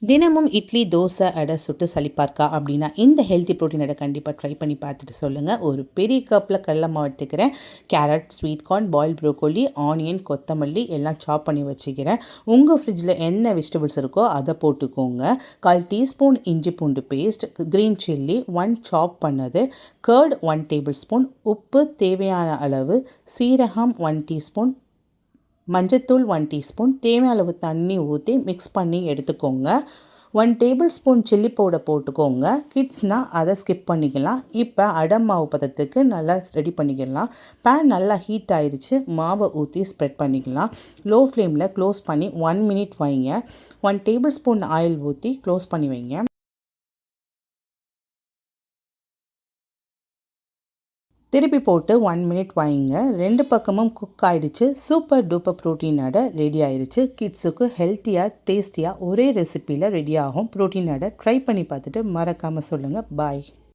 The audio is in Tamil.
தினமும் இட்லி, தோசை, அடை சுட்டு சலிப்பா இருக்கா அப்படின்னா, இந்த ஹெல்த்தி ப்ரோட்டீன் அடை கண்டிப்பாக ட்ரை பண்ணி பார்த்துட்டு சொல்லுங்கள். ஒரு பெரிய கப்பில் கடலை மாவு எடுத்துக்கிறேன். Carrot, sweet corn, boil broccoli, onion, கொத்தமல்லி எல்லாம் சாப் பண்ணி வச்சுக்கிறேன். உங்கள் ஃப்ரிட்ஜில் என்ன வெஜிடபிள்ஸ் இருக்கோ அதை போட்டுக்கோங்க. 1/4 டீஸ்பூன் இஞ்சி பூண்டு பேஸ்ட், க்ரீன் சில்லி 1 சாப் பண்ணது, கர்ட் 1 டேபிள் ஸ்பூன், உப்பு தேவையான அளவு, சீரகம் 1 டீஸ்பூன், மஞ்சத்தூள் 1 டீஸ்பூன், தேவையான அளவு தண்ணி ஊற்றி மிக்ஸ் பண்ணி எடுத்துக்கோங்க. 1 டேபிள் ஸ்பூன் சில்லி பவுடர் போட்டுக்கோங்க. கிட்ஸ்னால் அதை ஸ்கிப் பண்ணிக்கலாம். இப்போ அடை மாவு பதத்துக்கு நல்லா ரெடி பண்ணிக்கலாம். பேன் நல்லா ஹீட் ஆயிடுச்சு. மாவை ஊற்றி ஸ்ப்ரெட் பண்ணிக்கலாம். லோ ஃப்ளேமில் க்ளோஸ் பண்ணி 1 மினிட் வைங்க. 1 டேபிள் ஸ்பூன் ஆயில் ஊற்றி க்ளோஸ் பண்ணி வைங்க. திருப்பி போட்டு 1 மினிட் வைங்க. 2 பக்கமும் குக் ஆகிடுச்சு. சூப்பர் டூப்பர் ப்ரோட்டீன் அடை ரெடி ஆயிடுச்சு. கிட்ஸுக்கு ஹெல்த்தியாக டேஸ்டியாக ஒரே ரெசிப்பியில் ரெடி ஆகும் ப்ரோட்டீன் அடை. ட்ரை பண்ணி பார்த்துட்டு மறக்காமல் சொல்லுங்கள். பாய்.